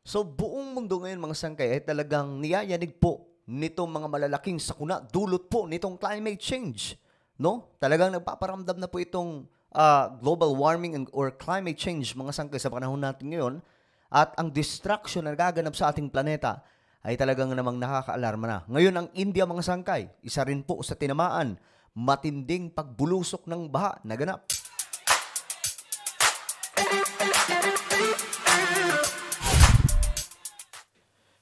So buong mundo ngayon mga sangkay ay talagang niyayanig po nitong mga malalaking sakuna dulot po nitong climate change. No? Talagang nagpaparamdam na po itong global warming or climate change mga sangkay sa panahon natin ngayon. At ang destruction na nagaganap sa ating planeta ay talagang namang nakakaalarma na. Ngayon ang India mga sangkay, isa rin po sa tinamaan, matinding pagbulusok ng baha na ganap.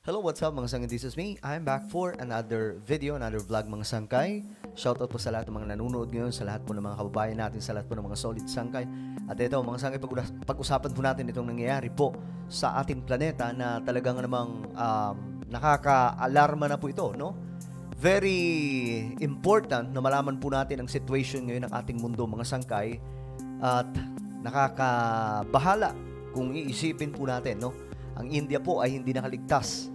Hello, what's up mga sangkay? This is me. I'm back for another video, another vlog mga sangkay. Shoutout po sa lahat ng mga nanonood ngayon, sa lahat po ng mga kababayan natin, sa lahat po ng mga solid sangkay. At ito mga sangkay, pag-usapan po natin itong nangyayari po sa ating planeta na talagang namang nakaka-alarma na po ito, no? Very important na malaman po natin ang situation ngayon ng ating mundo mga sangkay at nakakabahala kung iisipin po natin, no? Ang India po ay hindi nakaligtas.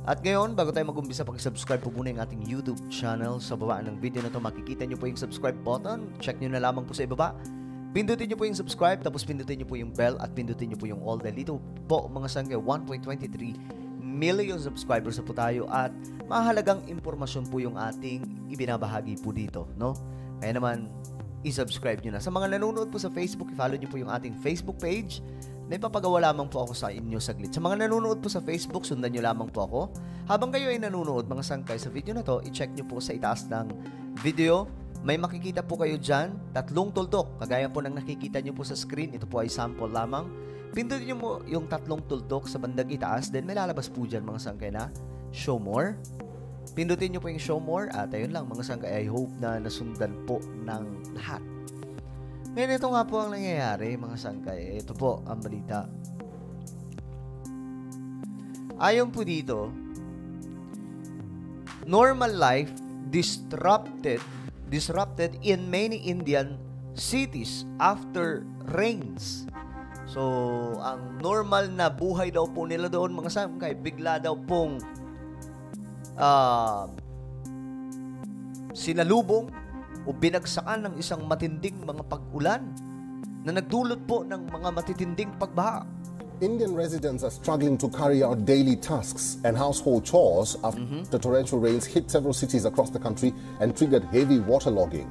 At ngayon, bago tayo mag-umpisa, pag-subscribe po muna yung ating YouTube channel. Sa baba ng video na ito, makikita nyo po yung subscribe button. Check nyo na lamang po sa ibaba. Pindutin nyo po yung subscribe, tapos pindutin nyo po yung bell, at pindutin nyo po yung all. Dahil dito po, mga sangkay, 1.23 million subscribers na po tayo. At mahalagang impormasyon po yung ating ibinabahagi po dito, no? Kaya naman, i-subscribe nyo na. Sa mga nanonood po sa Facebook, i-follow nyo po yung ating Facebook page. May papagawa lamang po ako sa inyo saglit. Sa mga nanonood po sa Facebook, sundan nyo lamang po ako. Habang kayo ay nanonood, mga sangkay, sa video na to, i-check nyo po sa itaas ng video. May makikita po kayo dyan, 3 tuldok. Kagaya po ng nakikita nyo po sa screen, ito po ay sample lamang. Pindutin nyo po yung 3 tuldok sa bandang itaas, then may lalabas po dyan, mga sangkay, na show more. Pindutin nyo po yung show more, at ayun lang, mga sangkay, I hope na nasundan po ng lahat. Ngayon, ito nga po ang nangyayari, mga sangkay. Ito po ang balita. Ayon po dito, normal life disrupted in many Indian cities after rains. So, ang normal na buhay daw po nila doon, mga sangkay, bigla daw pong sinalubong o binagsakan ng isang matinding mga pag-ulan na nagdulot po ng mga matitinding pagbaha. Indian residents are struggling to carry out daily tasks and household chores after torrential rains hit several cities across the country and triggered heavy waterlogging.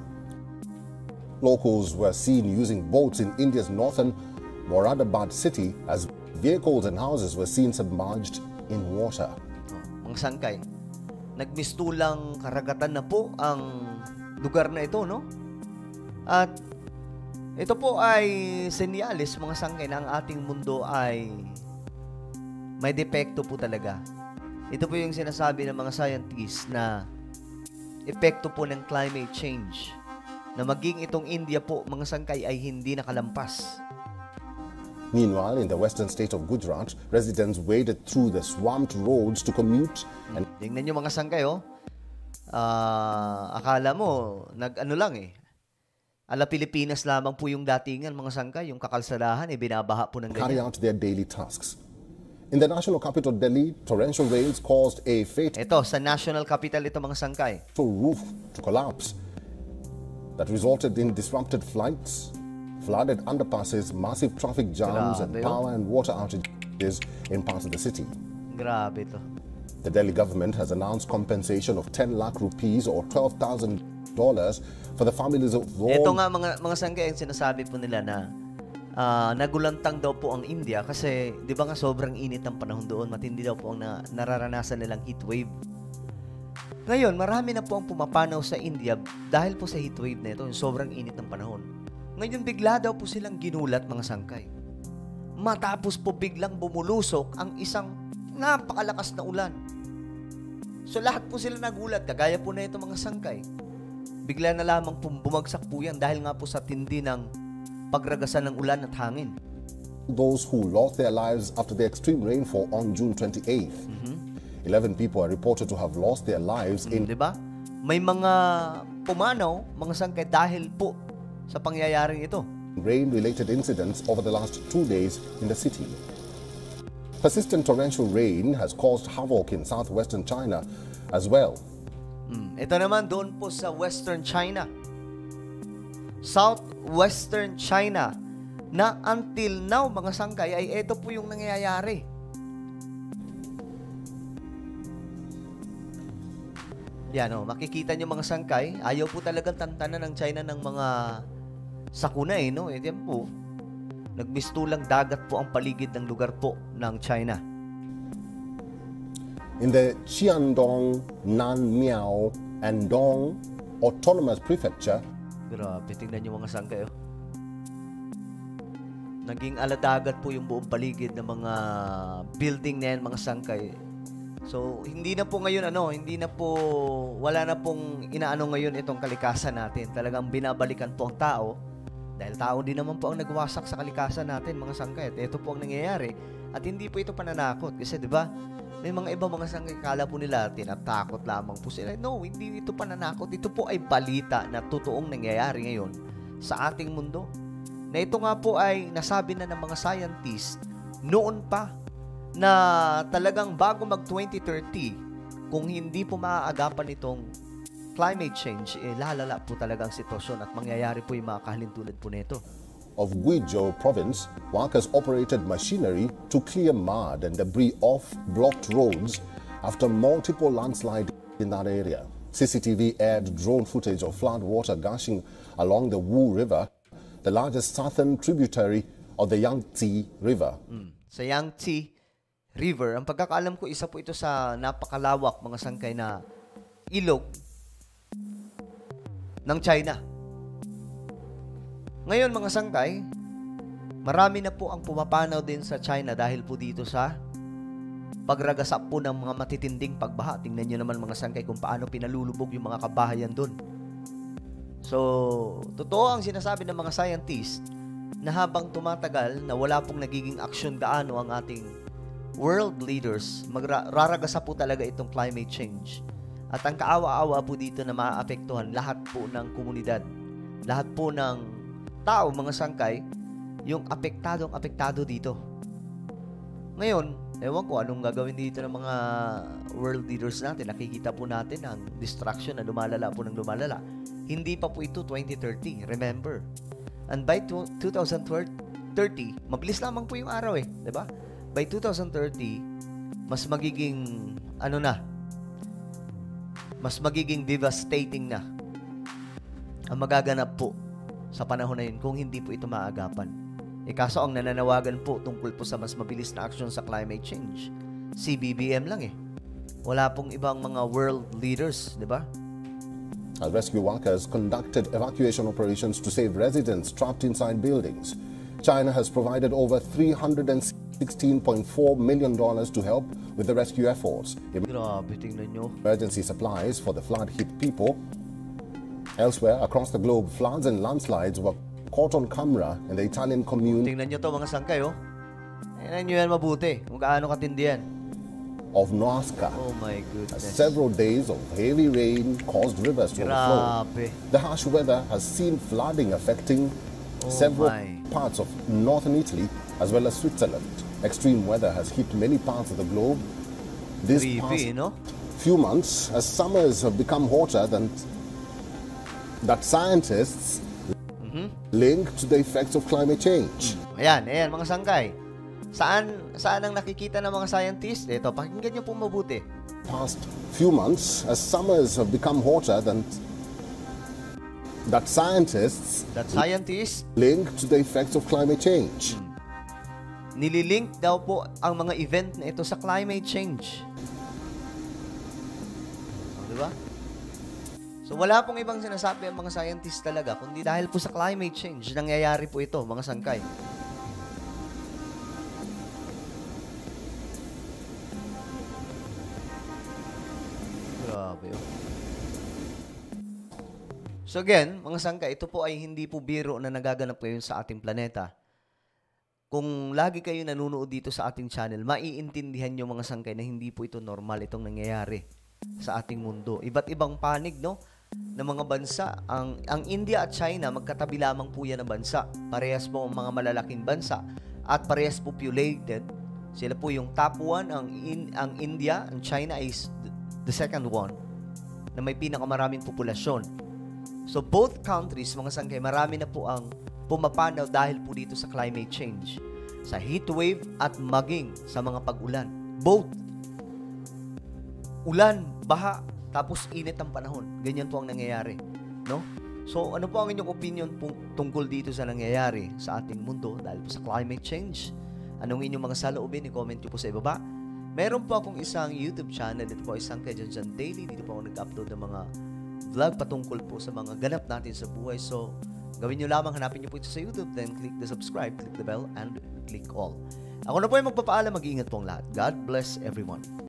Locals were seen using boats in India's northern Moradabad city as vehicles and houses were seen submerged in water. Mga sangkay, nagmistulang karagatan na po ang lugar na ito, no? At ito po ay senyales, mga sangkay, na ang ating mundo ay may depekto po talaga. Ito po yung sinasabi ng mga scientists na epekto po ng climate change. Na maging itong India po, mga sangkay, ay hindi nakalampas. Meanwhile, in the western state of Gujarat, residents waded through the swamped roads to commute and tingnan nyo mga sangkay, oh. Akala mo, nag-ano lang eh. Ala Pilipinas lamang po yung datingan, mga sangkay, yung kakalsadahan, binabaha po ng carry ganyan. out their daily tasks. In the national capital, Delhi, torrential rains caused a fatal Ito, sa national capital ito, mga sangkay. roof to collapse that resulted in disrupted flights, flooded underpasses, massive traffic jams, and Grabe, power and water outages in parts of the city. Grabe to. The Delhi government has announced compensation of 10 lakh rupees or $12,000 for the families of all. Ito nga mga sangkay, ang sinasabi po nila na nagulantang daw po ang India kasi di ba nga sobrang init ang panahon doon, matindi daw po ang nararanasan nilang heat wave. Ngayon, marami na po ang pumapanaw sa India dahil po sa heat wave na ito, yung sobrang init ng panahon. Ngayon, bigla daw po silang ginulat, mga sangkay. Matapos po biglang bumulusok ang isang napakalakas na ulan. So lahat po sila nagulat, kagaya po na ito, mga sangkay. Bigla na lamang bumagsak po yan dahil nga po sa tindi ng pagragasan ng ulan at hangin. Those who lost their lives after the extreme rainfall on June 28th. 11 people are reported to have lost their lives in Diba? May mga pumanaw, mga sangkay, dahil po sa pangyayaring ito. rain-related incidents over the last 2 days in the city. Persistent torrential rain has caused havoc in southwestern China as well. Ito naman doon po sa Western China. Southwestern China na until now, mga sangkay, ay ito po yung nangyayari. Yan o, makikita nyo mga sangkay, ayaw po talagang tantanan ng China ng mga sakuna no? Yan po, nagmistulang dagat po ang paligid ng lugar po ng China. In the Qiandong, Nanmiao, and Dong Autonomous Prefecture, grabe, tingnan nyo mga sangkay naging aladagat po yung buong paligid ng mga building na yan, mga sangkay. So, hindi na po ngayon, wala na pong inaano ngayon itong kalikasan natin. Talagang binabalikan po ang tao. Dahil tao din naman po ang nagwasak sa kalikasan natin, mga sangkay. At ito po ang nangyayari. At hindi po ito pananakot. Kasi, di ba, may mga iba mga sangkay, kala po nila, tinatakot lamang po sila. No, hindi ito pananakot. Ito po ay balita na totoong nangyayari ngayon sa ating mundo. Na ito nga po ay nasabi na ng mga scientists noon pa na talagang bago mag-2030, kung hindi po maaagapan itong climate change, lalala po talagang sitwasyon at mangyayari po yung mga kahalintulad po nito. Of Guizhou province, workers operated machinery to clear mud and debris off blocked roads after multiple landslides in that area. CCTV aired drone footage of flood water gushing along the Wu River, the largest southern tributary of the Yangtze River. Sa Yangtze River, ang pagkakaalam ko, isa po ito sa napakalawak mga sangkay na ilog ng China. Ngayon mga sangkay, marami na po ang pumapanaw din sa China dahil po dito sa pagragasap po ng mga matitinding pagbaha. Tingnan nyo naman mga sangkay kung paano pinalulubog yung mga kabahayan doon. So, totoo ang sinasabi ng mga scientists na habang tumatagal na wala pong nagiging aksyon gaano ang ating world leaders, raragasa po talaga itong climate change. At ang kaawa-awa po dito na maaapektuhan lahat po ng komunidad, lahat po ng tao, mga sangkay, yung apektado dito. Ngayon, ewan ko anong gagawin dito ng mga world leaders natin. Nakikita po natin ang destruction na lumalala po ng lumalala. Hindi pa po ito 2030, remember. And by 2030, mabilis lamang po yung araw diba? By 2030, mas magiging mas magiging devastating na ang magaganap po sa panahon na yun kung hindi po ito maagapan. Kaso ang nananawagan po tungkol po sa mas mabilis na aksyon sa climate change, CBBM lang Wala pong ibang mga world leaders, di ba? As rescue workers conducted evacuation operations to save residents trapped inside buildings. China has provided over $316.4 million to help with the rescue efforts. Grabe, tingnan nyo. Emergency supplies for the flood-hit people. Elsewhere across the globe, floods and landslides were caught on camera in the Italian commune. Tingnan nyo to mga sangkay, Tingnan nyo yan mabuti kung gaano katindi yan. Of Noasca. Oh my goodness. Several days of heavy rain caused rivers to overflow. The harsh weather has seen flooding affecting several parts of northern Italy as well as Switzerland. Extreme weather has hit many parts of the globe this past few months as summers have become hotter than that scientists link to the effects of climate change. Ayan mga sangkay. Saan ang nakikita ng mga scientists? Ito, pakinggan niyo po mabuti. Past few months, as summers have become hotter than that scientists link to the effects of climate change. Nililink daw po ang mga event na ito sa climate change. Diba? So wala pong ibang sinasabi ang mga scientists talaga, kundi dahil po sa climate change, nangyayari po ito, mga sangkay. Grabe. So again, mga sangkay, ito po ay hindi po biro na nagaganap ngayon sa ating planeta. Kung lagi kayo nanonood dito sa ating channel, maiintindihan nyo mga sangkay na hindi po ito normal itong nangyayari sa ating mundo. Iba't ibang panig, ng mga bansa. Ang India at China, magkatabi lamang po yan na bansa. Parehas po ang mga malalaking bansa at parehas populated. Sila po yung top 1, ang India, ang China is the second one na may pinakamaraming populasyon. So both countries, mga sangkay, marami na po ang pumapanaw dahil po dito sa climate change, sa heat wave at maging sa mga pag-ulan. Both ulan, baha, tapos init ang panahon. Ganyan po ang nangyayari, no? So, ano po ang inyong opinion tungkol dito sa nangyayari sa ating mundo dahil po sa climate change? Anong inyong mga saloobin? I-comment nyo po sa ibaba. Meron po akong isang YouTube channel. Dito po isang kay Jan Daily. Dito po ako nag-upload ng mga vlog patungkol po sa mga ganap natin sa buhay. So, gawin nyo lamang, hanapin nyo po ito sa YouTube, then click the subscribe, click the bell, and click all. Ako na po yung magpapaalam. Mag-iingat po ang lahat. God bless everyone.